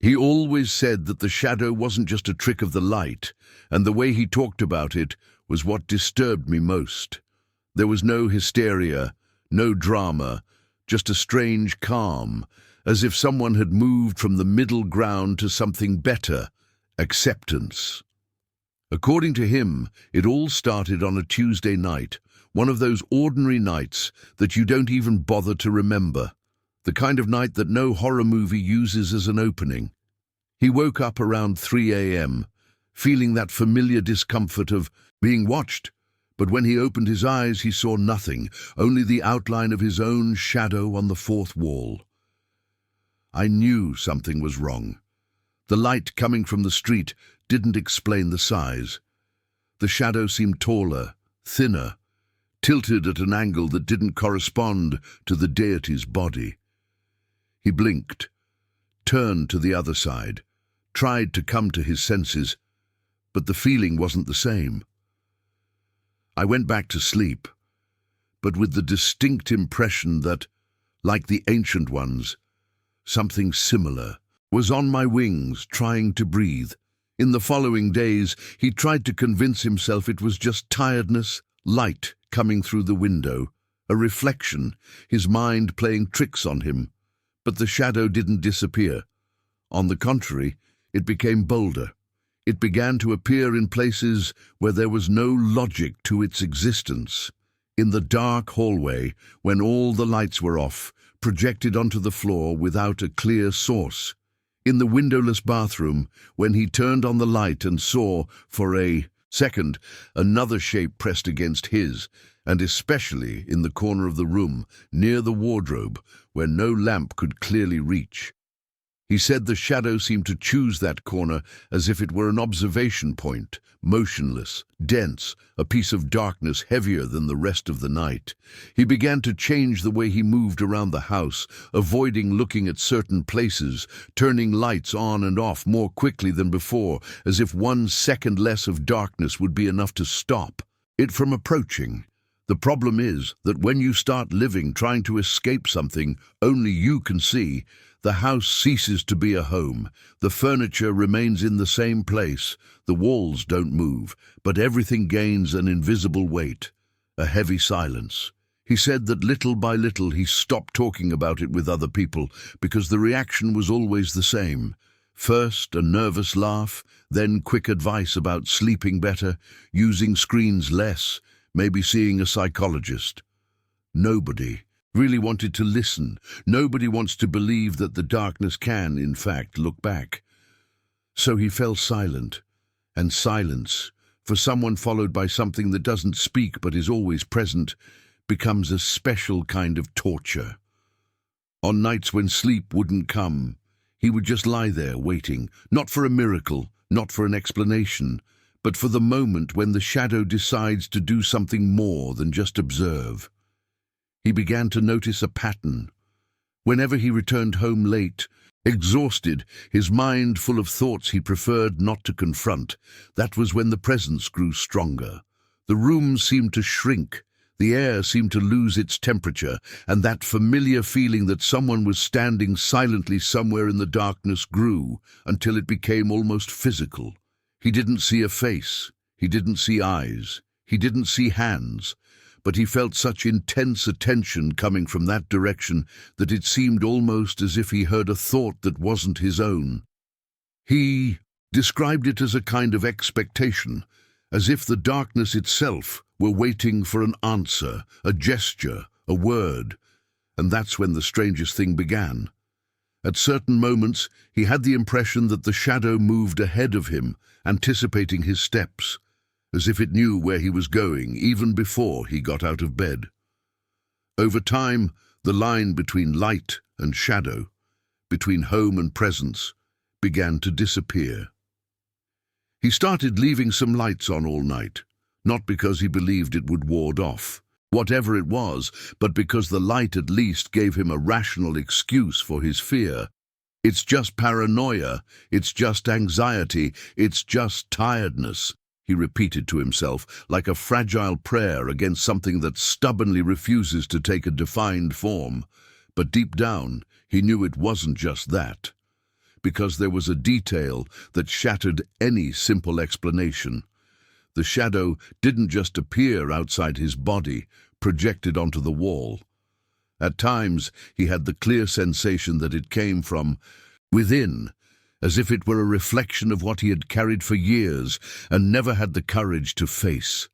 He always said that the shadow wasn't just a trick of the light, and the way he talked about it was what disturbed me most. There was no hysteria, no drama, just a strange calm, as if someone had moved from the middle ground to something better, acceptance. According to him, it all started on a Tuesday night, one of those ordinary nights that you don't even bother to remember, the kind of night that no horror movie uses as an opening. He woke up around 3 a.m., feeling that familiar discomfort of being watched, but when he opened his eyes he saw nothing, only the outline of his own shadow on the fourth wall. I knew something was wrong. The light coming from the street didn't explain the size. The shadow seemed taller, thinner, tilted at an angle that didn't correspond to the deity's body. He blinked, turned to the other side, tried to come to his senses, but the feeling wasn't the same. I went back to sleep, but with the distinct impression that, like the ancient ones, something similar was on my wings, trying to breathe. In the following days, he tried to convince himself it was just tiredness, light coming through the window, a reflection, his mind playing tricks on him. But the shadow didn't disappear. On the contrary, it became bolder. It began to appear in places where there was no logic to its existence. In the dark hallway, when all the lights were off, projected onto the floor without a clear source. In the windowless bathroom, when he turned on the light and saw, for a second, another shape pressed against his, and especially in the corner of the room, near the wardrobe, where no lamp could clearly reach. He said the shadow seemed to choose that corner as if it were an observation point, motionless, dense, a piece of darkness heavier than the rest of the night. He began to change the way he moved around the house, avoiding looking at certain places, turning lights on and off more quickly than before, as if 1 second less of darkness would be enough to stop it from approaching. The problem is that when you start living trying to escape something only you can see, the house ceases to be a home. The furniture remains in the same place. The walls don't move, but everything gains an invisible weight, a heavy silence. He said that little by little he stopped talking about it with other people because the reaction was always the same. First, a nervous laugh, then quick advice about sleeping better, using screens less, maybe seeing a psychologist. Nobody really wanted to listen. Nobody wants to believe that the darkness can, in fact, look back. So he fell silent, and silence, for someone followed by something that doesn't speak but is always present, becomes a special kind of torture. On nights when sleep wouldn't come, he would just lie there waiting, not for a miracle, not for an explanation, but for the moment when the shadow decides to do something more than just observe. He began to notice a pattern. Whenever he returned home late, exhausted, his mind full of thoughts he preferred not to confront, that was when the presence grew stronger. The room seemed to shrink, the air seemed to lose its temperature, and that familiar feeling that someone was standing silently somewhere in the darkness grew until it became almost physical. He didn't see a face, he didn't see eyes, he didn't see hands, but he felt such intense attention coming from that direction that it seemed almost as if he heard a thought that wasn't his own. He described it as a kind of expectation, as if the darkness itself were waiting for an answer, a gesture, a word, and that's when the strangest thing began. At certain moments, he had the impression that the shadow moved ahead of him, anticipating his steps, as if it knew where he was going even before he got out of bed. Over time, the line between light and shadow, between home and presence, began to disappear. He started leaving some lights on all night, not because he believed it would ward off whatever it was, but because the light at least gave him a rational excuse for his fear. It's just paranoia, it's just anxiety, it's just tiredness, he repeated to himself, like a fragile prayer against something that stubbornly refuses to take a defined form. But deep down, he knew it wasn't just that. because there was a detail that shattered any simple explanation. The shadow didn't just appear outside his body, projected onto the wall. At times, he had the clear sensation that it came from within, as if it were a reflection of what he had carried for years and never had the courage to face.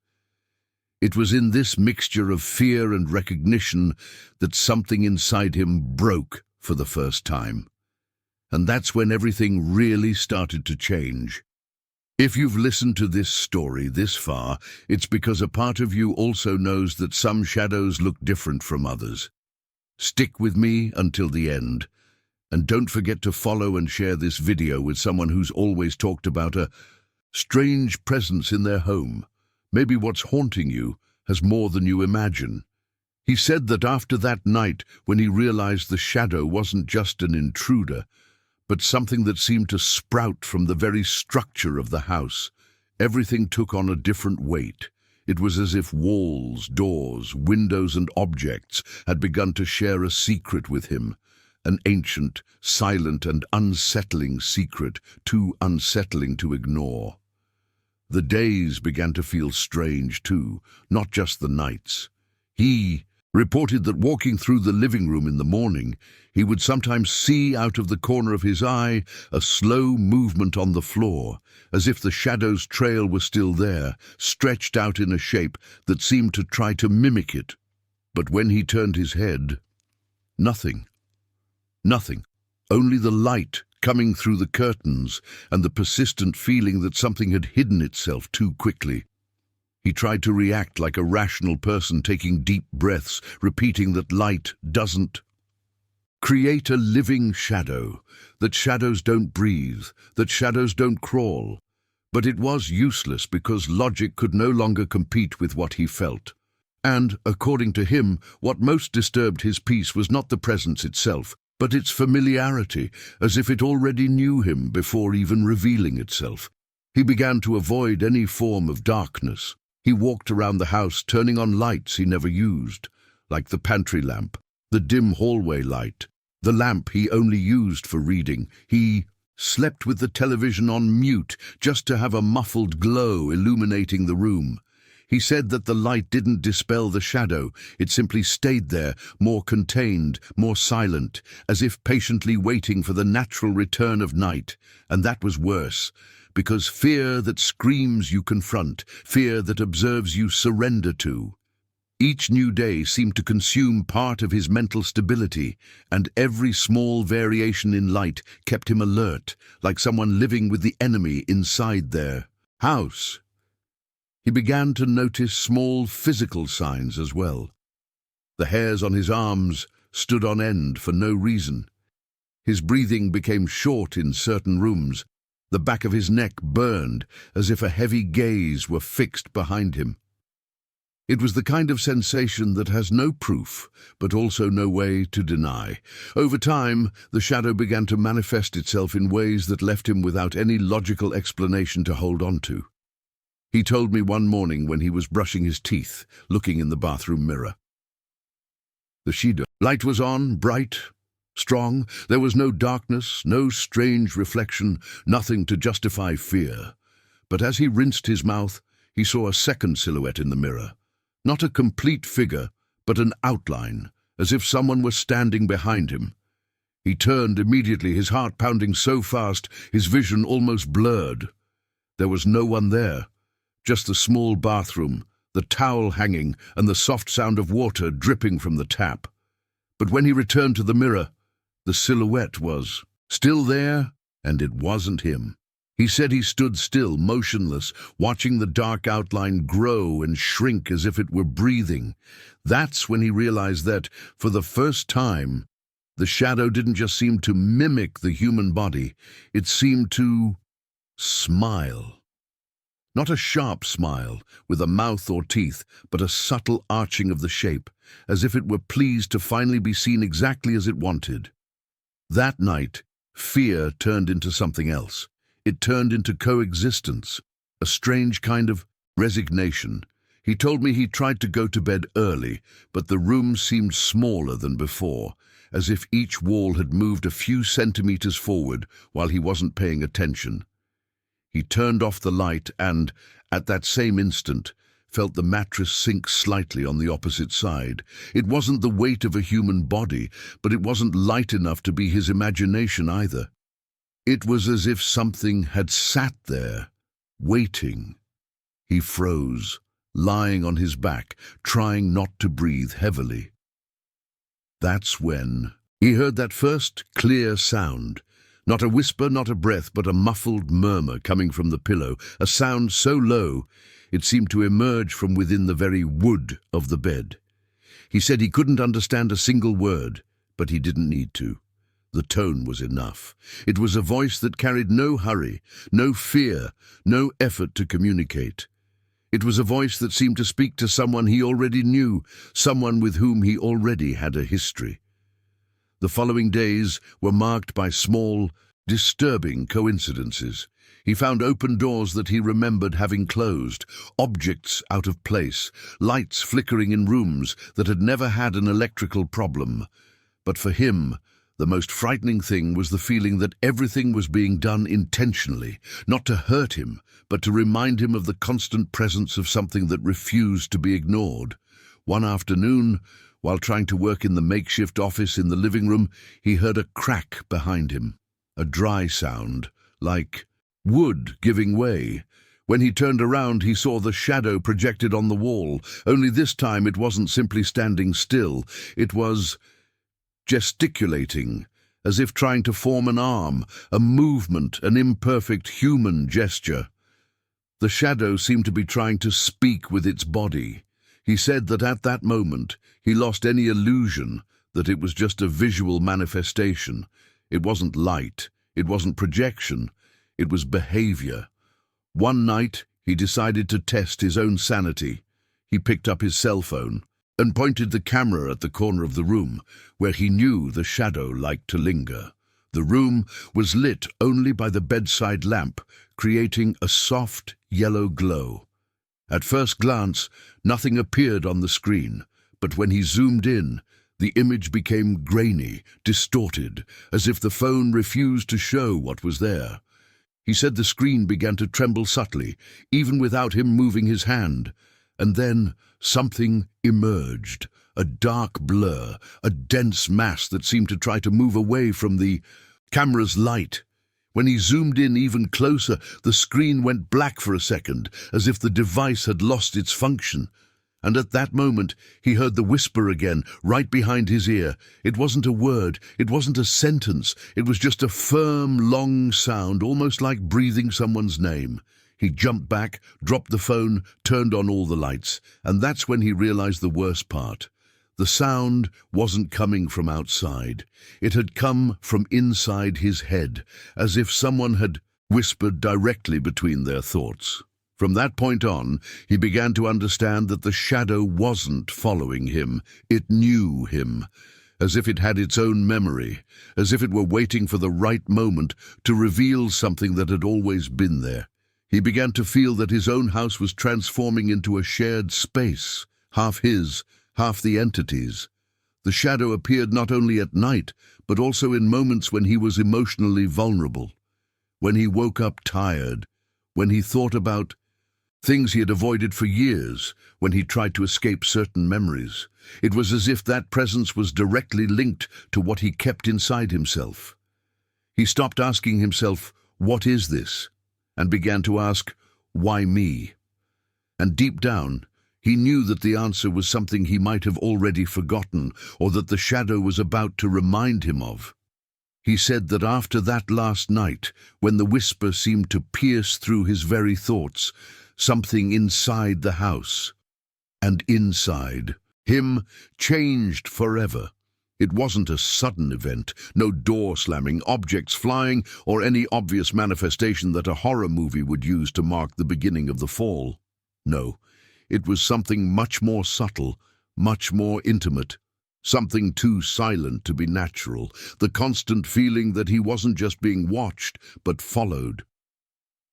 It was in this mixture of fear and recognition that something inside him broke for the first time. And that's when everything really started to change. If you've listened to this story this far, it's because a part of you also knows that some shadows look different from others. Stick with me until the end. And don't forget to follow and share this video with someone who's always talked about a strange presence in their home. Maybe what's haunting you has more than you imagine. He said that after that night, when he realized the shadow wasn't just an intruder, but something that seemed to sprout from the very structure of the house, everything took on a different weight. It was as if walls, doors, windows, and objects had begun to share a secret with him. An ancient, silent, and unsettling secret, too unsettling to ignore. The days began to feel strange too, not just the nights. He reported that walking through the living room in the morning, he would sometimes see out of the corner of his eye a slow movement on the floor, as if the shadow's trail was still there, stretched out in a shape that seemed to try to mimic it. But when he turned his head, nothing. Nothing. Only the light coming through the curtains and the persistent feeling that something had hidden itself too quickly. He tried to react like a rational person, taking deep breaths, repeating that light doesn't create a living shadow, that shadows don't breathe, that shadows don't crawl. But it was useless because logic could no longer compete with what he felt. And, according to him, what most disturbed his peace was not the presence itself, but its familiarity, as if it already knew him before even revealing itself. He began to avoid any form of darkness. He walked around the house, turning on lights he never used, like the pantry lamp, the dim hallway light, the lamp he only used for reading. He slept with the television on mute, just to have a muffled glow illuminating the room. He said that the light didn't dispel the shadow, it simply stayed there, more contained, more silent, as if patiently waiting for the natural return of night. And that was worse, because fear that screams you confront, fear that observes you surrender to. Each new day seemed to consume part of his mental stability, and every small variation in light kept him alert, like someone living with the enemy inside their house. He began to notice small physical signs as well. The hairs on his arms stood on end for no reason. His breathing became short in certain rooms. The back of his neck burned, as if a heavy gaze were fixed behind him. It was the kind of sensation that has no proof, but also no way to deny. Over time, the shadow began to manifest itself in ways that left him without any logical explanation to hold on to. He told me one morning when he was brushing his teeth, looking in the bathroom mirror. The shadow light was on, bright, strong. There was no darkness, no strange reflection, nothing to justify fear. But as he rinsed his mouth, he saw a second silhouette in the mirror. Not a complete figure, but an outline, as if someone were standing behind him. He turned immediately, his heart pounding so fast, his vision almost blurred. There was no one there. Just the small bathroom, the towel hanging, and the soft sound of water dripping from the tap. But when he returned to the mirror, the silhouette was still there, and it wasn't him. He said he stood still, motionless, watching the dark outline grow and shrink as if it were breathing. That's when he realized that, for the first time, the shadow didn't just seem to mimic the human body, it seemed to smile. Not a sharp smile, with a mouth or teeth, but a subtle arching of the shape, as if it were pleased to finally be seen exactly as it wanted. That night, fear turned into something else. It turned into coexistence, a strange kind of resignation. He told me he tried to go to bed early, but the room seemed smaller than before, as if each wall had moved a few centimeters forward while he wasn't paying attention. He turned off the light and, at that same instant, felt the mattress sink slightly on the opposite side. It wasn't the weight of a human body, but it wasn't light enough to be his imagination either. It was as if something had sat there, waiting. He froze, lying on his back, trying not to breathe heavily. That's when he heard that first clear sound. Not a whisper, not a breath, but a muffled murmur coming from the pillow, a sound so low it seemed to emerge from within the very wood of the bed. He said he couldn't understand a single word, but he didn't need to. The tone was enough. It was a voice that carried no hurry, no fear, no effort to communicate. It was a voice that seemed to speak to someone he already knew, someone with whom he already had a history. The following days were marked by small, disturbing coincidences. He found open doors that he remembered having closed, objects out of place, lights flickering in rooms that had never had an electrical problem. But for him, the most frightening thing was the feeling that everything was being done intentionally, not to hurt him, but to remind him of the constant presence of something that refused to be ignored. One afternoon, while trying to work in the makeshift office in the living room, he heard a crack behind him, a dry sound, like wood giving way. When he turned around, he saw the shadow projected on the wall, only this time it wasn't simply standing still. It was gesticulating, as if trying to form an arm, a movement, an imperfect human gesture. The shadow seemed to be trying to speak with its body. He said that at that moment he lost any illusion that it was just a visual manifestation. It wasn't light, it wasn't projection, it was behavior. One night he decided to test his own sanity. He picked up his cell phone and pointed the camera at the corner of the room, where he knew the shadow liked to linger. The room was lit only by the bedside lamp, creating a soft yellow glow. At first glance, nothing appeared on the screen, but when he zoomed in, the image became grainy, distorted, as if the phone refused to show what was there. He said the screen began to tremble subtly, even without him moving his hand. And then something emerged, a dark blur, a dense mass that seemed to try to move away from the camera's light. When he zoomed in even closer, the screen went black for a second, as if the device had lost its function. And at that moment, he heard the whisper again, right behind his ear. It wasn't a word, it wasn't a sentence, it was just a firm, long sound, almost like breathing someone's name. He jumped back, dropped the phone, turned on all the lights, and that's when he realized the worst part. The sound wasn't coming from outside. It had come from inside his head, as if someone had whispered directly between their thoughts. From that point on, he began to understand that the shadow wasn't following him. It knew him, as if it had its own memory, as if it were waiting for the right moment to reveal something that had always been there. He began to feel that his own house was transforming into a shared space, half his, half the entity's. The shadow appeared not only at night, but also in moments when he was emotionally vulnerable, when he woke up tired, when he thought about things he had avoided for years, when he tried to escape certain memories. It was as if that presence was directly linked to what he kept inside himself. He stopped asking himself, "What is this?" and began to ask, "Why me?" And deep down, he knew that the answer was something he might have already forgotten, or that the shadow was about to remind him of. He said that after that last night, when the whisper seemed to pierce through his very thoughts, something inside the house, and inside him, changed forever. It wasn't a sudden event, no door slamming, objects flying, or any obvious manifestation that a horror movie would use to mark the beginning of the fall. No, it was something much more subtle, much more intimate, something too silent to be natural, the constant feeling that he wasn't just being watched, but followed.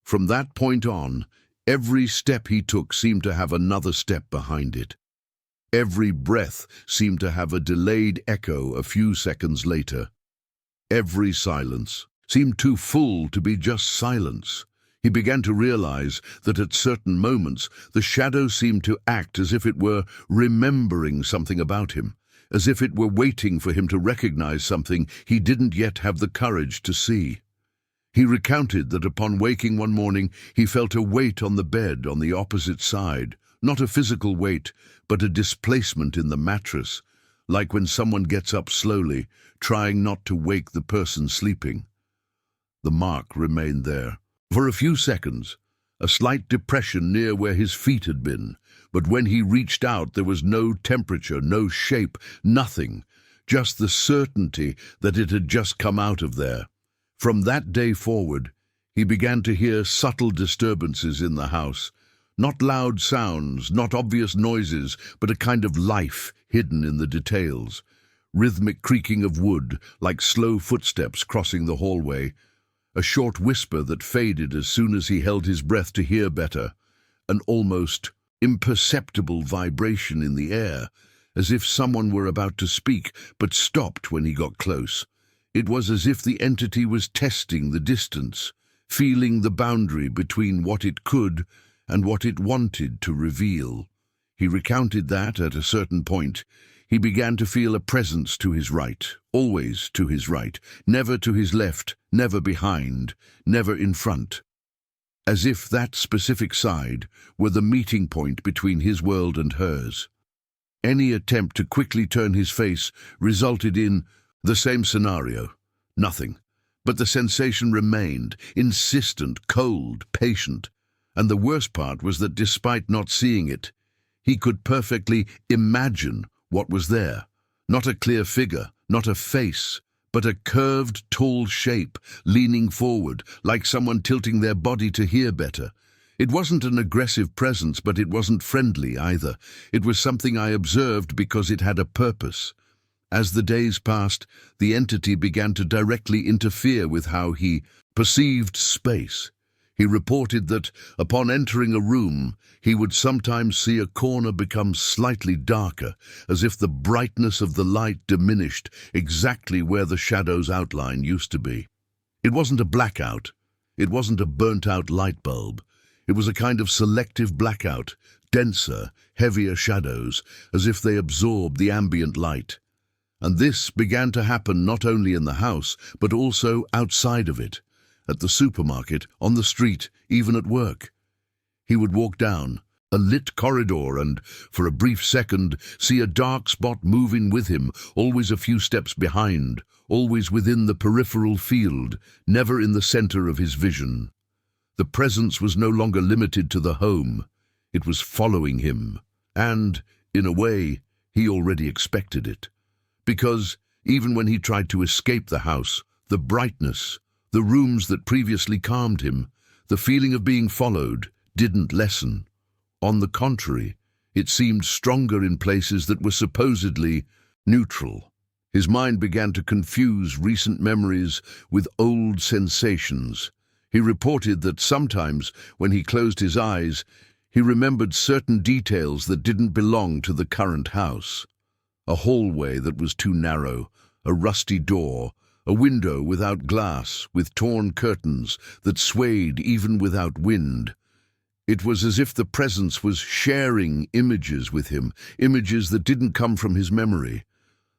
From that point on, every step he took seemed to have another step behind it. Every breath seemed to have a delayed echo a few seconds later. Every silence seemed too full to be just silence. He began to realize that at certain moments the shadow seemed to act as if it were remembering something about him, as if it were waiting for him to recognize something he didn't yet have the courage to see. He recounted that upon waking one morning he felt a weight on the bed on the opposite side, not a physical weight, but a displacement in the mattress, like when someone gets up slowly, trying not to wake the person sleeping. The mark remained there. For a few seconds, a slight depression near where his feet had been, but when he reached out there was no temperature, no shape, nothing, just the certainty that it had just come out of there. From that day forward, he began to hear subtle disturbances in the house, not loud sounds, not obvious noises, but a kind of life hidden in the details. Rhythmic creaking of wood, like slow footsteps crossing the hallway, a short whisper that faded as soon as he held his breath to hear better, an almost imperceptible vibration in the air, as if someone were about to speak but stopped when he got close. It was as if the entity was testing the distance, feeling the boundary between what it could and what it wanted to reveal. He recounted that, at a certain point, he began to feel a presence to his right, always to his right, never to his left, never behind, never in front. As if that specific side were the meeting point between his world and hers. Any attempt to quickly turn his face resulted in the same scenario, nothing. But the sensation remained, insistent, cold, patient. And the worst part was that despite not seeing it, he could perfectly imagine what was there. Not a clear figure, not a face, but a curved, tall shape, leaning forward, like someone tilting their body to hear better. It wasn't an aggressive presence, but it wasn't friendly either. It was something I observed because it had a purpose. As the days passed, the entity began to directly interfere with how he perceived space. He reported that, upon entering a room, he would sometimes see a corner become slightly darker, as if the brightness of the light diminished exactly where the shadow's outline used to be. It wasn't a blackout. It wasn't a burnt-out light bulb. It was a kind of selective blackout, denser, heavier shadows, as if they absorbed the ambient light. And this began to happen not only in the house, but also outside of it, at the supermarket, on the street, even at work. He would walk down a lit corridor and, for a brief second, see a dark spot moving with him, always a few steps behind, always within the peripheral field, never in the center of his vision. The presence was no longer limited to the home. It was following him, and, in a way, he already expected it. Because, even when he tried to escape the house, the brightness, the rooms that previously calmed him, the feeling of being followed, didn't lessen. On the contrary, it seemed stronger in places that were supposedly neutral. His mind began to confuse recent memories with old sensations. He reported that sometimes, when he closed his eyes, he remembered certain details that didn't belong to the current house. A hallway that was too narrow, a rusty door, a window without glass, with torn curtains that swayed even without wind. It was as if the presence was sharing images with him, images that didn't come from his memory,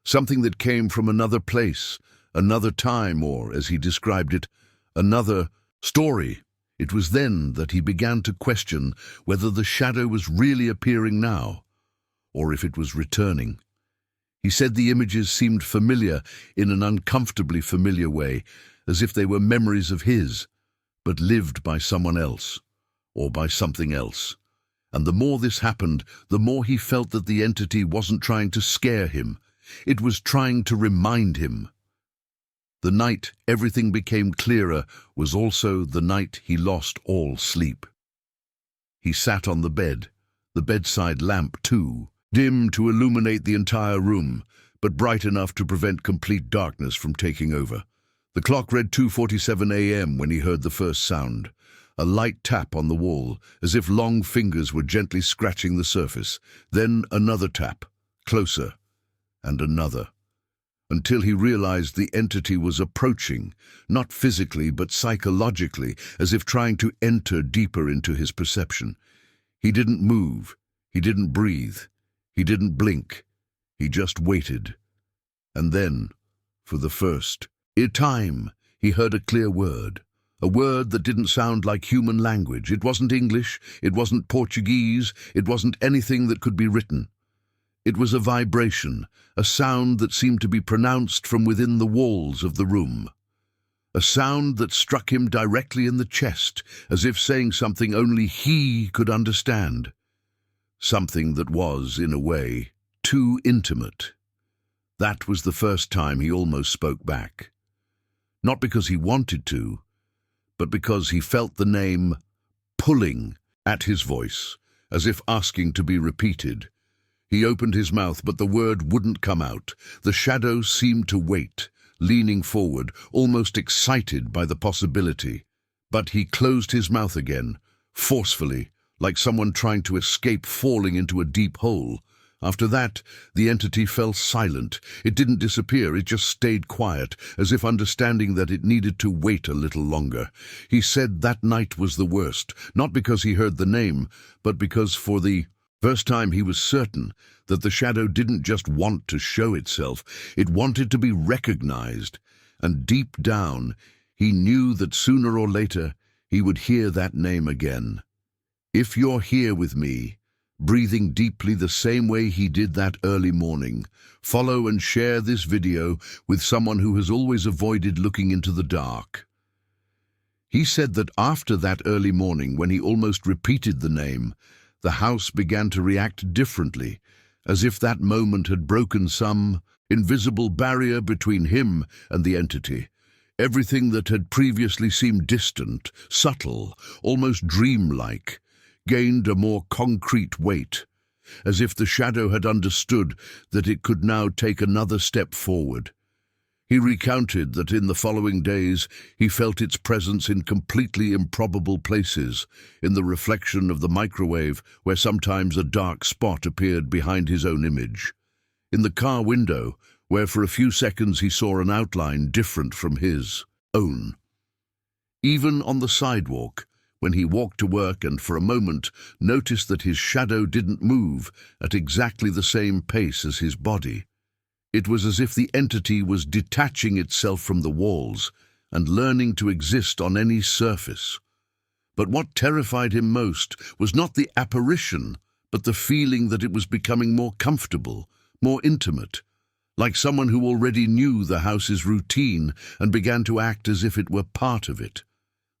something that came from another place, another time, or, as he described it, another story. It was then that he began to question whether the shadow was really appearing now, or if it was returning. He said the images seemed familiar in an uncomfortably familiar way, as if they were memories of his, but lived by someone else, or by something else. And the more this happened, the more he felt that the entity wasn't trying to scare him. It was trying to remind him. The night everything became clearer was also the night he lost all sleep. He sat on the bed, the bedside lamp too, dim to illuminate the entire room, but bright enough to prevent complete darkness from taking over. The clock read 2:47 a.m. when he heard the first sound, A light tap on the wall, as if long fingers were gently scratching the surface. Then another tap, closer, and another, until he realized the entity was approaching, not physically but psychologically, as if trying to enter deeper into his perception. He didn't move, he didn't breathe, he didn't blink, he just waited. And then, for the first time, he heard a clear word. A word that didn't sound like human language. It wasn't English, it wasn't Portuguese, it wasn't anything that could be written. It was a vibration, a sound that seemed to be pronounced from within the walls of the room. A sound that struck him directly in the chest, as if saying something only he could understand. Something that was, in a way, too intimate. That was the first time he almost spoke back. Not because he wanted to, but because he felt the name pulling at his voice, as if asking to be repeated. He opened his mouth, but the word wouldn't come out. The shadow seemed to wait, leaning forward, almost excited by the possibility. But he closed his mouth again, forcefully, like someone trying to escape falling into a deep hole. After that, the entity fell silent. It didn't disappear, it just stayed quiet, as if understanding that it needed to wait a little longer. He said that night was the worst, not because he heard the name, but because for the first time he was certain that the shadow didn't just want to show itself, it wanted to be recognized. And deep down, he knew that sooner or later he would hear that name again. If you're here with me, breathing deeply the same way he did that early morning, follow and share this video with someone who has always avoided looking into the dark. He said that after that early morning, when he almost repeated the name, the house began to react differently, as if that moment had broken some invisible barrier between him and the entity. Everything that had previously seemed distant, subtle, almost dreamlike, gained a more concrete weight, as if the shadow had understood that it could now take another step forward. He recounted that in the following days he felt its presence in completely improbable places, in the reflection of the microwave where sometimes a dark spot appeared behind his own image, in the car window where for a few seconds he saw an outline different from his own, even on the sidewalk, when he walked to work and for a moment noticed that his shadow didn't move at exactly the same pace as his body. It was as if the entity was detaching itself from the walls and learning to exist on any surface. But what terrified him most was not the apparition, but the feeling that it was becoming more comfortable, more intimate, like someone who already knew the house's routine and began to act as if it were part of it.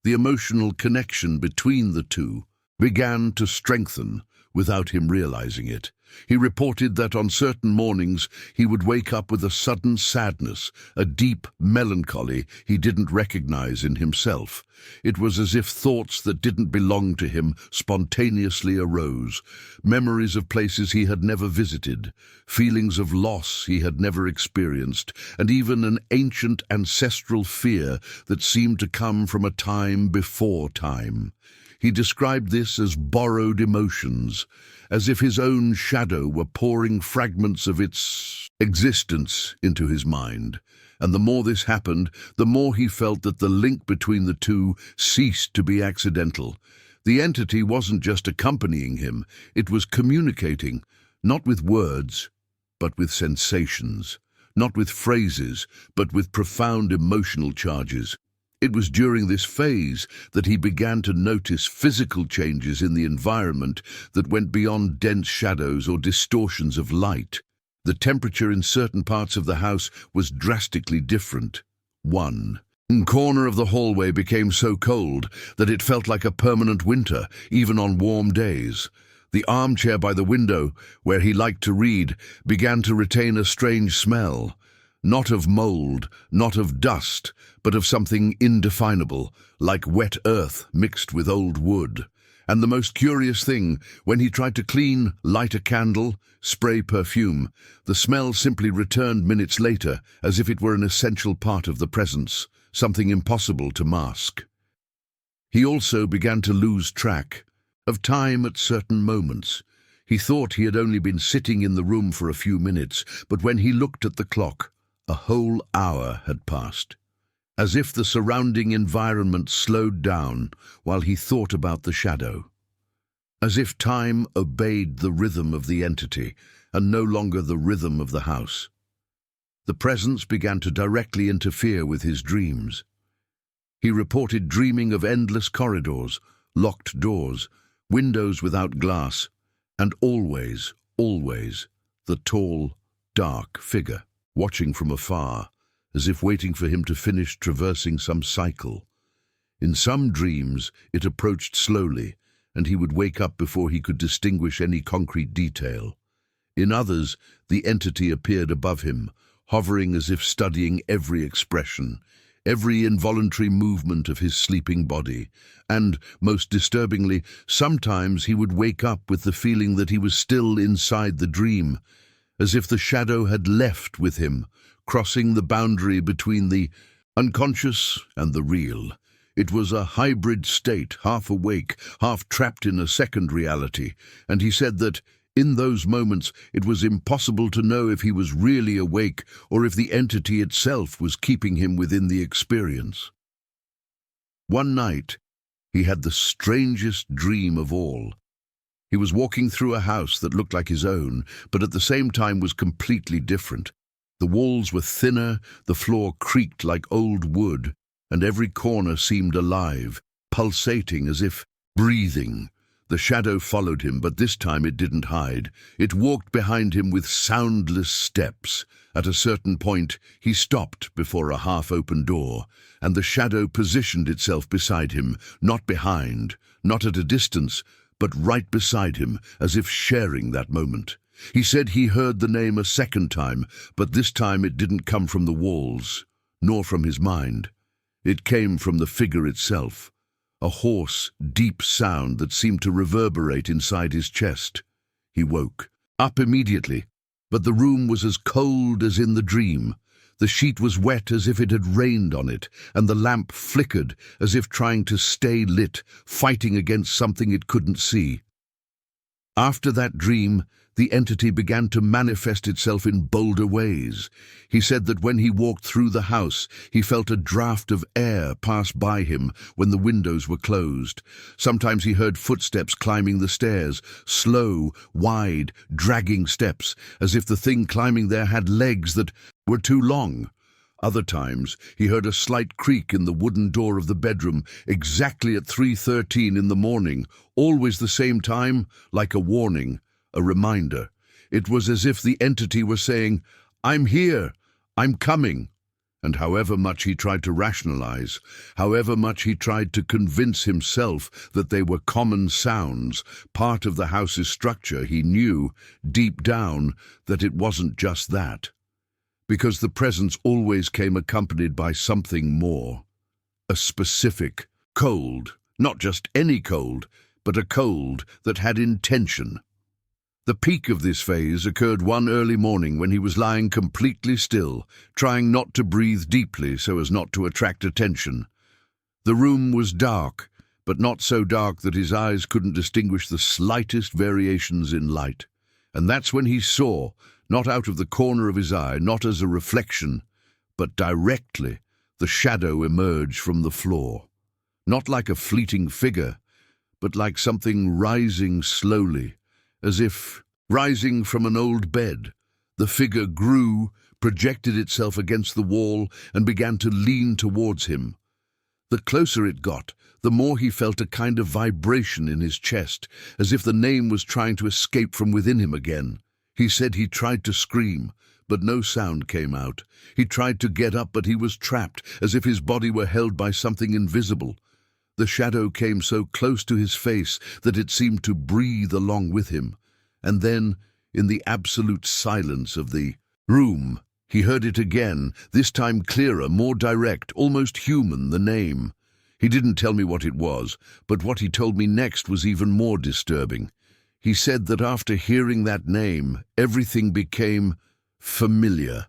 The emotional connection between the two began to strengthen without him realizing it. He reported that on certain mornings he would wake up with a sudden sadness, a deep melancholy he didn't recognize in himself. It was as if thoughts that didn't belong to him spontaneously arose, memories of places he had never visited, feelings of loss he had never experienced, and even an ancient ancestral fear that seemed to come from a time before time. He described this as borrowed emotions, as if his own shadow were pouring fragments of its existence into his mind. And the more this happened, the more he felt that the link between the two ceased to be accidental. The entity wasn't just accompanying him, it was communicating, not with words, but with sensations, not with phrases, but with profound emotional charges. It was during this phase that he began to notice physical changes in the environment that went beyond dense shadows or distortions of light. The temperature in certain parts of the house was drastically different. One corner of the hallway became so cold that it felt like a permanent winter, even on warm days. The armchair by the window, where he liked to read, began to retain a strange smell. Not of mold, not of dust, but of something indefinable, like wet earth mixed with old wood. And the most curious thing, when he tried to light a candle, spray perfume, the smell simply returned minutes later, as if it were an essential part of the presence, something impossible to mask. He also began to lose track of time at certain moments. He thought he had only been sitting in the room for a few minutes, but when he looked at the clock, a whole hour had passed. As if the surrounding environment slowed down while he thought about the shadow. As if time obeyed the rhythm of the entity and no longer the rhythm of the house. The presence began to directly interfere with his dreams. He reported dreaming of endless corridors, locked doors, windows without glass, and always, the tall, dark figure, watching from afar, as if waiting for him to finish traversing some cycle. In some dreams, it approached slowly, and he would wake up before he could distinguish any concrete detail. In others, the entity appeared above him, hovering as if studying every expression, every involuntary movement of his sleeping body, and, most disturbingly, sometimes he would wake up with the feeling that he was still inside the dream, as if the shadow had left with him, crossing the boundary between the unconscious and the real. It was a hybrid state, half awake, half trapped in a second reality, and he said that, in those moments, it was impossible to know if he was really awake or if the entity itself was keeping him within the experience. One night, he had the strangest dream of all. He was walking through a house that looked like his own, but at the same time was completely different. The walls were thinner, the floor creaked like old wood, and every corner seemed alive, pulsating as if breathing. The shadow followed him, but this time it didn't hide. It walked behind him with soundless steps. At a certain point, he stopped before a half-open door, and the shadow positioned itself beside him, not behind, not at a distance, but right beside him, as if sharing that moment. He said he heard the name a second time, but this time it didn't come from the walls, nor from his mind. It came from the figure itself. A hoarse, deep sound that seemed to reverberate inside his chest. He woke up immediately, but the room was as cold as in the dream. The sheet was wet as if it had rained on it, and the lamp flickered as if trying to stay lit, fighting against something it couldn't see. After that dream, the entity began to manifest itself in bolder ways. He said that when he walked through the house, he felt a draft of air pass by him when the windows were closed. Sometimes he heard footsteps climbing the stairs, slow, wide, dragging steps, as if the thing climbing there had legs that were too long. Other times, he heard a slight creak in the wooden door of the bedroom, exactly at 3:13 in the morning, always the same time, like a warning, a reminder. It was as if the entity were saying, "I'm here, I'm coming." And however much he tried to rationalize, however much he tried to convince himself that they were common sounds, part of the house's structure, he knew, deep down, that it wasn't just that. Because the presence always came accompanied by something more. A specific cold, not just any cold, but a cold that had intention. The peak of this phase occurred one early morning when he was lying completely still, trying not to breathe deeply so as not to attract attention. The room was dark, but not so dark that his eyes couldn't distinguish the slightest variations in light. And that's when he saw, not out of the corner of his eye, not as a reflection, but directly, the shadow emerge from the floor. Not like a fleeting figure, but like something rising slowly, as if rising from an old bed. The figure grew, projected itself against the wall, and began to lean towards him. The closer it got, the more he felt a kind of vibration in his chest, as if the name was trying to escape from within him again. He said he tried to scream, but no sound came out. He tried to get up, but he was trapped, as if his body were held by something invisible. The shadow came so close to his face that it seemed to breathe along with him. And then, in the absolute silence of the room, he heard it again, this time clearer, more direct, almost human, the name. He didn't tell me what it was, but what he told me next was even more disturbing. He said that after hearing that name, everything became familiar,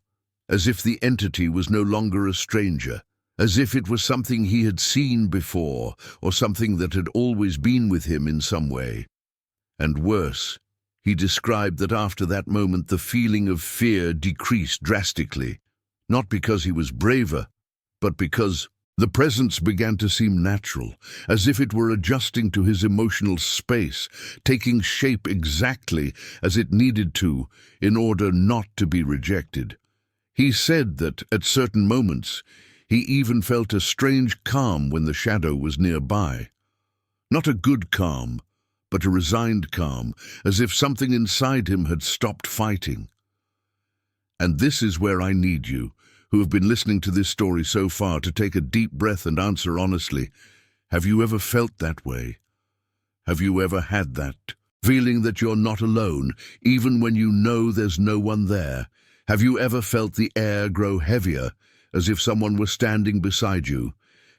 as if the entity was no longer a stranger, as if it was something he had seen before, or something that had always been with him in some way. And worse, he described that after that moment the feeling of fear decreased drastically, not because he was braver, but because the presence began to seem natural, as if it were adjusting to his emotional space, taking shape exactly as it needed to in order not to be rejected. He said that, at certain moments, he even felt a strange calm when the shadow was nearby. Not a good calm, but a resigned calm, as if something inside him had stopped fighting. And this is where I need you, who have been listening to this story so far, to take a deep breath and answer honestly. Have you ever felt that way? Have you ever had that feeling that you're not alone, even when you know there's no one there? Have you ever felt the air grow heavier, as if someone were standing beside you?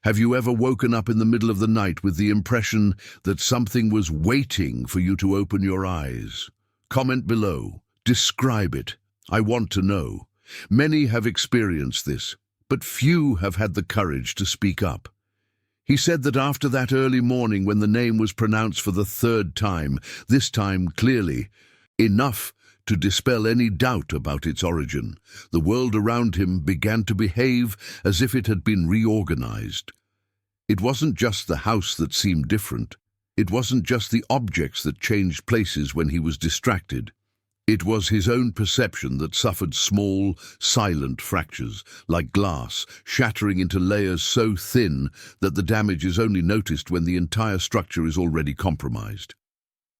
Have you ever woken up in the middle of the night with the impression that something was waiting for you to open your eyes? Comment below. Describe it. I want to know. Many have experienced this, but few have had the courage to speak up. He said that after that early morning when the name was pronounced for the third time, this time clearly, enough to dispel any doubt about its origin, the world around him began to behave as if it had been reorganized. It wasn't just the house that seemed different. It wasn't just the objects that changed places when he was distracted. It was his own perception that suffered small, silent fractures, like glass, shattering into layers so thin that the damage is only noticed when the entire structure is already compromised.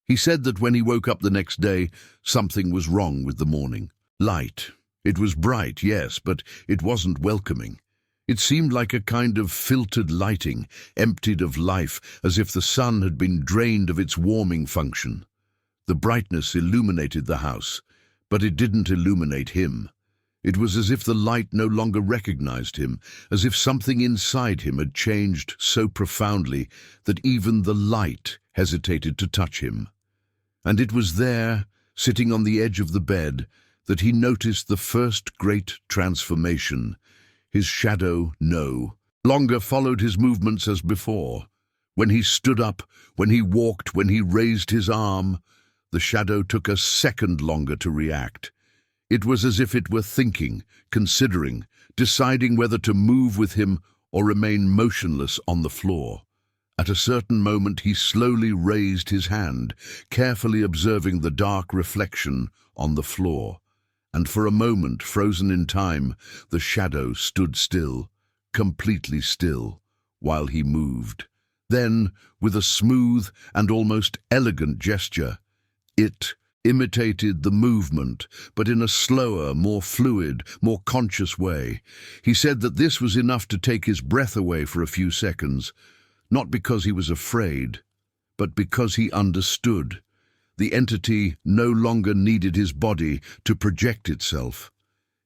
He said that when he woke up the next day, something was wrong with the morning. Light. It was bright, yes, but it wasn't welcoming. It seemed like a kind of filtered lighting, emptied of life, as if the sun had been drained of its warming function. The brightness illuminated the house, but it didn't illuminate him. It was as if the light no longer recognized him, as if something inside him had changed so profoundly that even the light hesitated to touch him. And it was there, sitting on the edge of the bed, that he noticed the first great transformation. His shadow, no longer followed his movements as before. When he stood up, when he walked, when he raised his arm, the shadow took a second longer to react. It was as if it were thinking, considering, deciding whether to move with him or remain motionless on the floor. At a certain moment he slowly raised his hand, carefully observing the dark reflection on the floor. And for a moment, frozen in time, the shadow stood still, completely still, while he moved. Then, with a smooth and almost elegant gesture, it imitated the movement, but in a slower, more fluid, more conscious way. He said that this was enough to take his breath away for a few seconds, not because he was afraid, but because he understood. The entity no longer needed his body to project itself.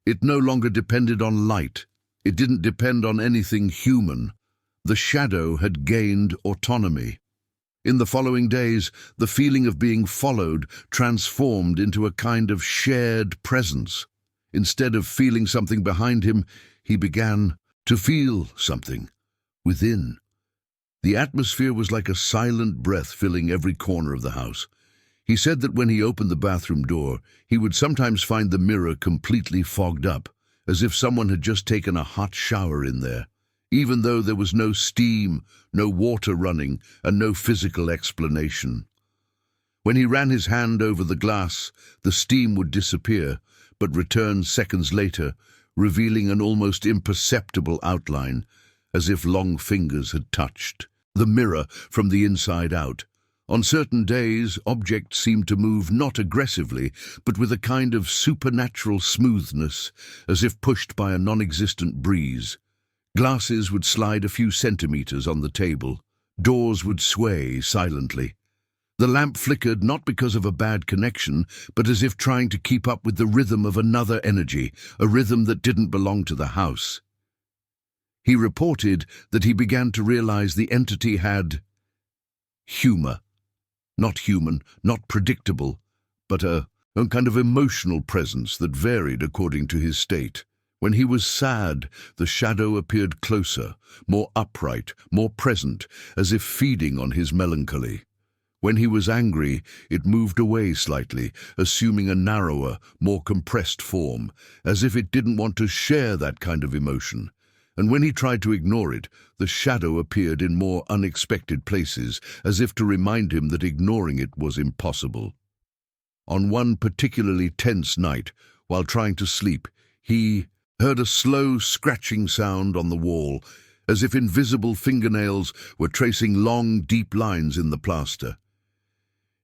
It no longer depended on light. It didn't depend on anything human. The shadow had gained autonomy. In the following days, the feeling of being followed transformed into a kind of shared presence. Instead of feeling something behind him, he began to feel something within. The atmosphere was like a silent breath filling every corner of the house. He said that when he opened the bathroom door, he would sometimes find the mirror completely fogged up, as if someone had just taken a hot shower in there, even though there was no steam, no water running, and no physical explanation. When he ran his hand over the glass, the steam would disappear, but return seconds later, revealing an almost imperceptible outline, as if long fingers had touched the mirror from the inside out. On certain days, objects seemed to move not aggressively, but with a kind of supernatural smoothness, as if pushed by a non-existent breeze. Glasses would slide a few centimeters on the table. Doors would sway silently. The lamp flickered not because of a bad connection, but as if trying to keep up with the rhythm of another energy, a rhythm that didn't belong to the house. He reported that he began to realize the entity had humor. Not human, not predictable, but a kind of emotional presence that varied according to his state. When he was sad, the shadow appeared closer, more upright, more present, as if feeding on his melancholy. When he was angry, it moved away slightly, assuming a narrower, more compressed form, as if it didn't want to share that kind of emotion. And when he tried to ignore it, the shadow appeared in more unexpected places, as if to remind him that ignoring it was impossible. On one particularly tense night, while trying to sleep, he heard a slow scratching sound on the wall, as if invisible fingernails were tracing long, deep lines in the plaster.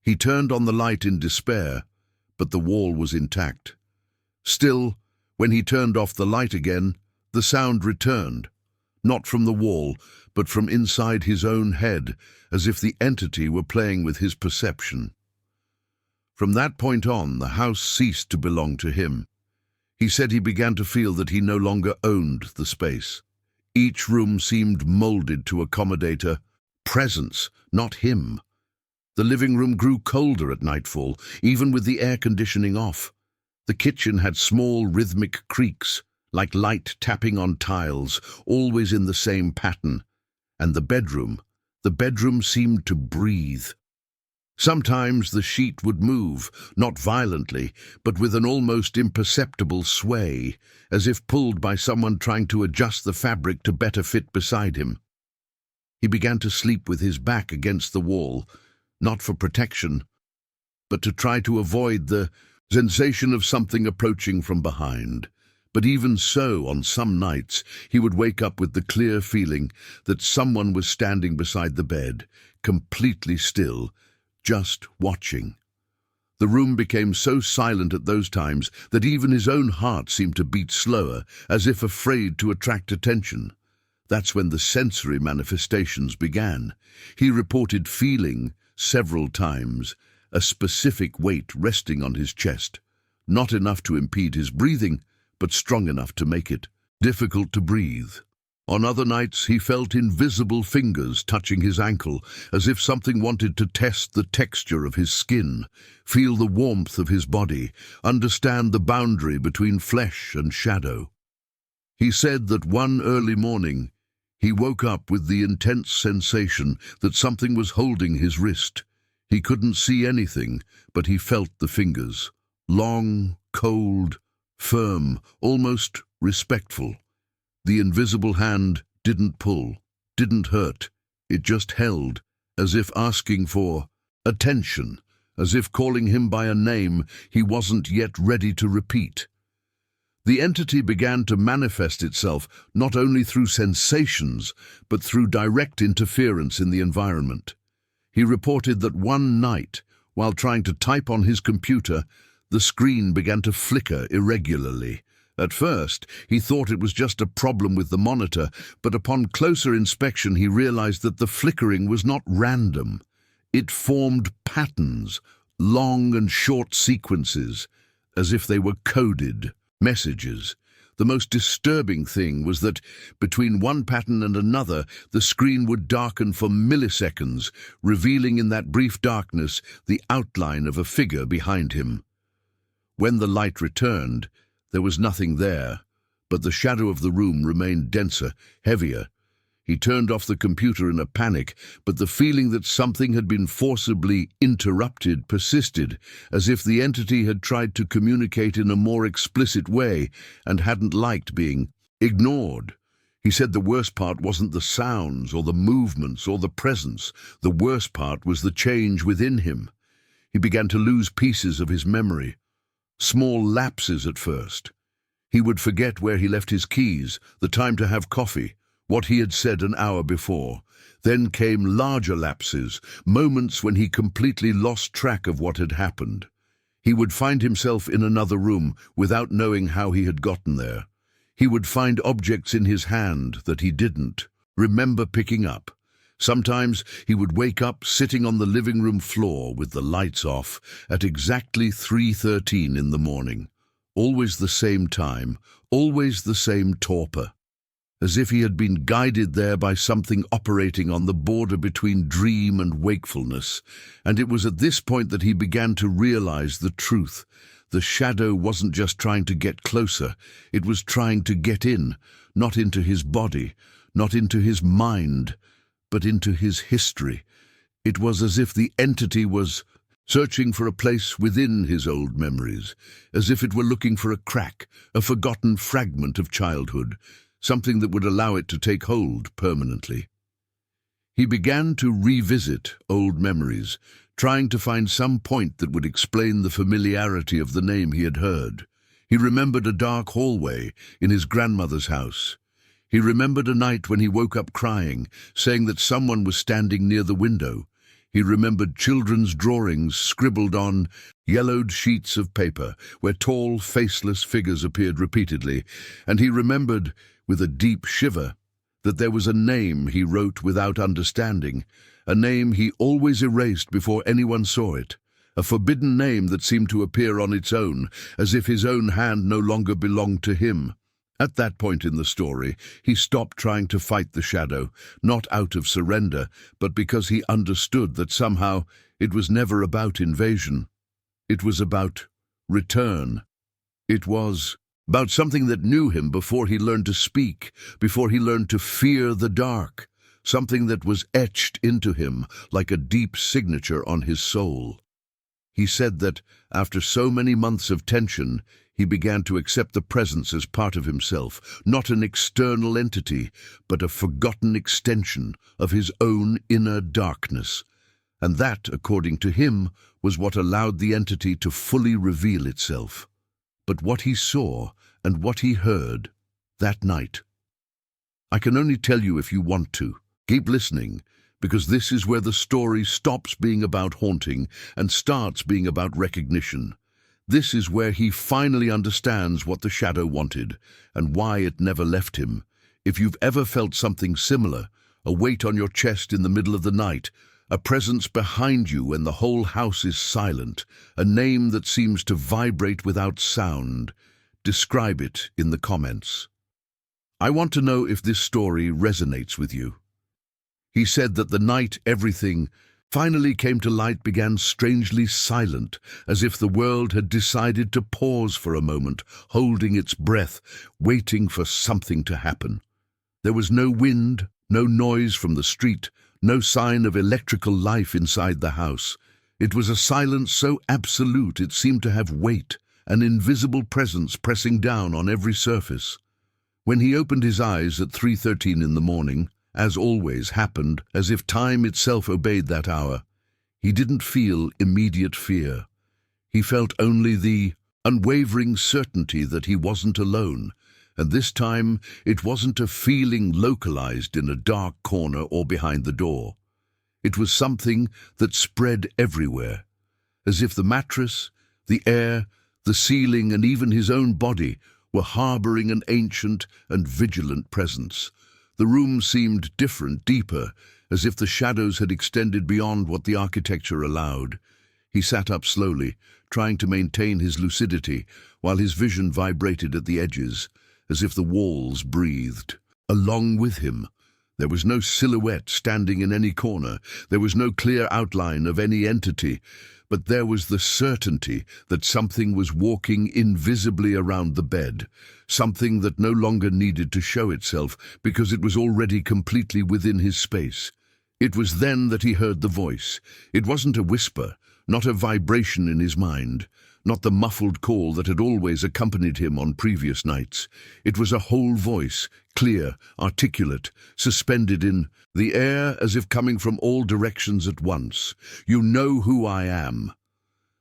He turned on the light in despair, but the wall was intact. Still, when he turned off the light again, the sound returned, not from the wall, but from inside his own head, as if the entity were playing with his perception. From that point on, the house ceased to belong to him. He said he began to feel that he no longer owned the space. Each room seemed molded to accommodate a presence, not him. The living room grew colder at nightfall, even with the air conditioning off. The kitchen had small rhythmic creaks, like light tapping on tiles, always in the same pattern. And the bedroom seemed to breathe. Sometimes the sheet would move, not violently, but with an almost imperceptible sway, as if pulled by someone trying to adjust the fabric to better fit beside him. He began to sleep with his back against the wall, not for protection, but to try to avoid the sensation of something approaching from behind. But even so, on some nights, he would wake up with the clear feeling that someone was standing beside the bed, completely still, just watching. The room became so silent at those times that even his own heart seemed to beat slower, as if afraid to attract attention. That's when the sensory manifestations began. He reported feeling, several times, a specific weight resting on his chest, not enough to impede his breathing, but strong enough to make it difficult to breathe. On other nights, he felt invisible fingers touching his ankle, as if something wanted to test the texture of his skin, feel the warmth of his body, understand the boundary between flesh and shadow. He said that one early morning, he woke up with the intense sensation that something was holding his wrist. He couldn't see anything, but he felt the fingers, long, cold, firm, almost respectful. The invisible hand didn't pull, didn't hurt. It just held, as if asking for attention, as if calling him by a name he wasn't yet ready to repeat. The entity began to manifest itself not only through sensations, but through direct interference in the environment. He reported that one night, while trying to type on his computer, the screen began to flicker irregularly. At first, he thought it was just a problem with the monitor, but upon closer inspection he realized that the flickering was not random. It formed patterns, long and short sequences, as if they were coded messages. The most disturbing thing was that, between one pattern and another, the screen would darken for milliseconds, revealing in that brief darkness the outline of a figure behind him. When the light returned, there was nothing there, but the shadow of the room remained denser, heavier. He turned off the computer in a panic, but the feeling that something had been forcibly interrupted persisted, as if the entity had tried to communicate in a more explicit way and hadn't liked being ignored. He said the worst part wasn't the sounds or the movements or the presence. The worst part was the change within him. He began to lose pieces of his memory. Small lapses at first. He would forget where he left his keys, the time to have coffee, what he had said an hour before. Then came larger lapses, moments when he completely lost track of what had happened. He would find himself in another room without knowing how he had gotten there. He would find objects in his hand that he didn't remember picking up. Sometimes he would wake up sitting on the living room floor with the lights off at exactly 3:13 in the morning. Always the same time, always the same torpor, as if he had been guided there by something operating on the border between dream and wakefulness. And it was at this point that he began to realize the truth, The shadow wasn't just trying to get closer, it was trying to get in, not into his body, not into his mind, but into his history. It was as if the entity was searching for a place within his old memories, as if it were looking for a crack, a forgotten fragment of childhood, something that would allow it to take hold permanently. He began to revisit old memories, trying to find some point that would explain the familiarity of the name he had heard. He remembered a dark hallway in his grandmother's house. He remembered a night when he woke up crying, saying that someone was standing near the window. He remembered children's drawings scribbled on yellowed sheets of paper, where tall, faceless figures appeared repeatedly, and he remembered, with a deep shiver, that there was a name he wrote without understanding, a name he always erased before anyone saw it, a forbidden name that seemed to appear on its own, as if his own hand no longer belonged to him. At that point in the story, he stopped trying to fight the shadow, not out of surrender, but because he understood that somehow it was never about invasion. It was about return. It was about something that knew him before he learned to speak, before he learned to fear the dark, something that was etched into him like a deep signature on his soul. He said that, after so many months of tension, he began to accept the presence as part of himself, not an external entity, but a forgotten extension of his own inner darkness. And that, according to him, was what allowed the entity to fully reveal itself. But what he saw and what he heard that night, I can only tell you if you want to. Keep listening, because this is where the story stops being about haunting and starts being about recognition. This is where he finally understands what the shadow wanted and why it never left him. If you've ever felt something similar, a weight on your chest in the middle of the night, a presence behind you when the whole house is silent, a name that seems to vibrate without sound, describe it in the comments. I want to know if this story resonates with you. He said that the night everything finally came to light began strangely silent, as if the world had decided to pause for a moment, holding its breath, waiting for something to happen. There was no wind, no noise from the street, no sign of electrical life inside the house. It was a silence so absolute it seemed to have weight, an invisible presence pressing down on every surface. When he opened his eyes at 3:13 in the morning, as always happened, as if time itself obeyed that hour, he didn't feel immediate fear. He felt only the unwavering certainty that he wasn't alone, and this time it wasn't a feeling localized in a dark corner or behind the door. It was something that spread everywhere, as if the mattress, the air, the ceiling, and even his own body were harboring an ancient and vigilant presence. The room seemed different, deeper, as if the shadows had extended beyond what the architecture allowed. He sat up slowly, trying to maintain his lucidity, while his vision vibrated at the edges, as if the walls breathed. Along with him, there was no silhouette standing in any corner, there was no clear outline of any entity, but there was the certainty that something was walking invisibly around the bed, something that no longer needed to show itself because it was already completely within his space. It was then that he heard the voice. It wasn't a whisper, not a vibration in his mind, not the muffled call that had always accompanied him on previous nights. It was a whole voice, clear, articulate, suspended in the air as if coming from all directions at once. "You know who I am."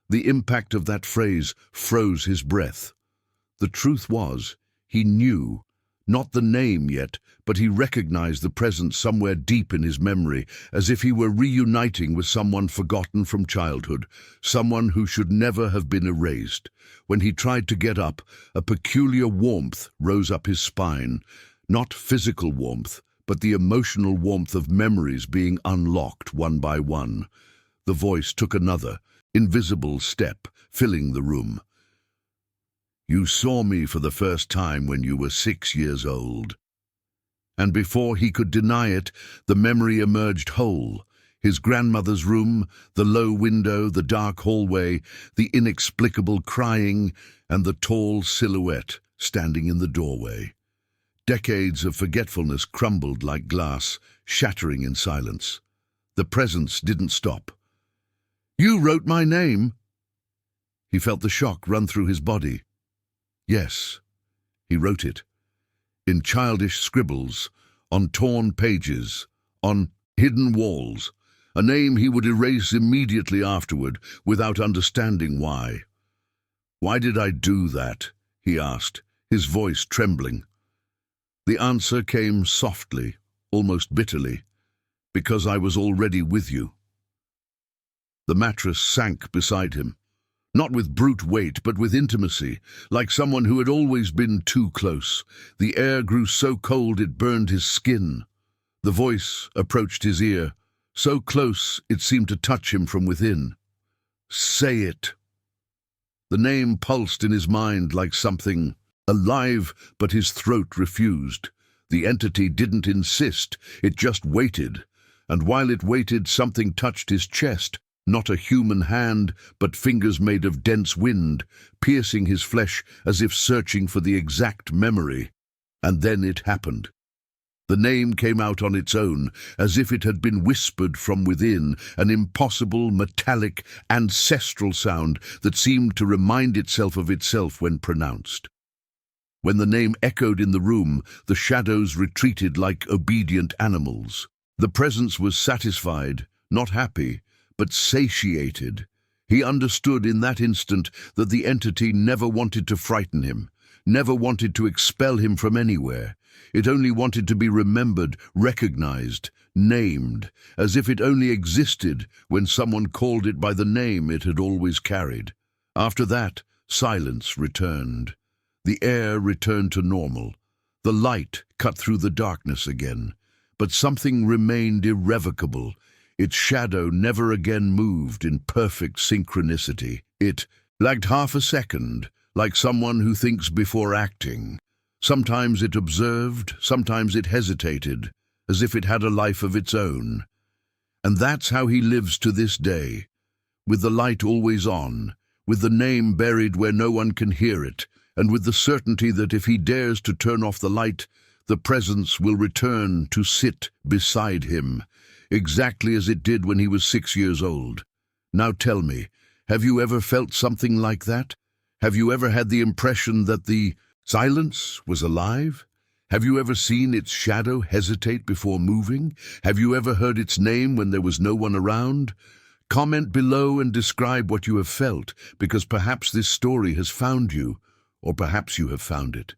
The impact of that phrase froze his breath. The truth was, he knew, not the name yet, but he recognized the presence somewhere deep in his memory, as if he were reuniting with someone forgotten from childhood, someone who should never have been erased. When he tried to get up, a peculiar warmth rose up his spine, not physical warmth, but the emotional warmth of memories being unlocked one by one. The voice took another, invisible step, filling the room. "You saw me for the first time when you were 6 years old." And before he could deny it, the memory emerged whole. His grandmother's room, the low window, the dark hallway, the inexplicable crying, and the tall silhouette standing in the doorway. Decades of forgetfulness crumbled like glass, shattering in silence. The presence didn't stop. "You wrote my name?" He felt the shock run through his body. Yes, he wrote it. In childish scribbles, on torn pages, on hidden walls, a name he would erase immediately afterward without understanding why. "Why did I do that?" he asked, his voice trembling. The answer came softly, almost bitterly. "Because I was already with you." The mattress sank beside him, not with brute weight, but with intimacy, like someone who had always been too close. The air grew so cold it burned his skin. The voice approached his ear, so close it seemed to touch him from within. "Say it." The name pulsed in his mind like something alive, but his throat refused. The entity didn't insist, it just waited. And while it waited, something touched his chest, not a human hand, but fingers made of dense wind, piercing his flesh as if searching for the exact memory. And then it happened. The name came out on its own, as if it had been whispered from within, an impossible, metallic, ancestral sound that seemed to remind itself of itself when pronounced. When the name echoed in the room, the shadows retreated like obedient animals. The presence was satisfied, not happy, but satiated. He understood in that instant that the entity never wanted to frighten him, never wanted to expel him from anywhere. It only wanted to be remembered, recognized, named, as if it only existed when someone called it by the name it had always carried. After that, silence returned. The air returned to normal. The light cut through the darkness again. But something remained irrevocable. Its shadow never again moved in perfect synchronicity. It lagged half a second, like someone who thinks before acting. Sometimes it observed, sometimes it hesitated, as if it had a life of its own. And that's how he lives to this day, with the light always on, with the name buried where no one can hear it, and with the certainty that if he dares to turn off the light, the presence will return to sit beside him, exactly as it did when he was 6 years old. Now tell me, have you ever felt something like that? Have you ever had the impression that the silence was alive? Have you ever seen its shadow hesitate before moving? Have you ever heard its name when there was no one around? Comment below and describe what you have felt, because perhaps this story has found you, or perhaps you have found it.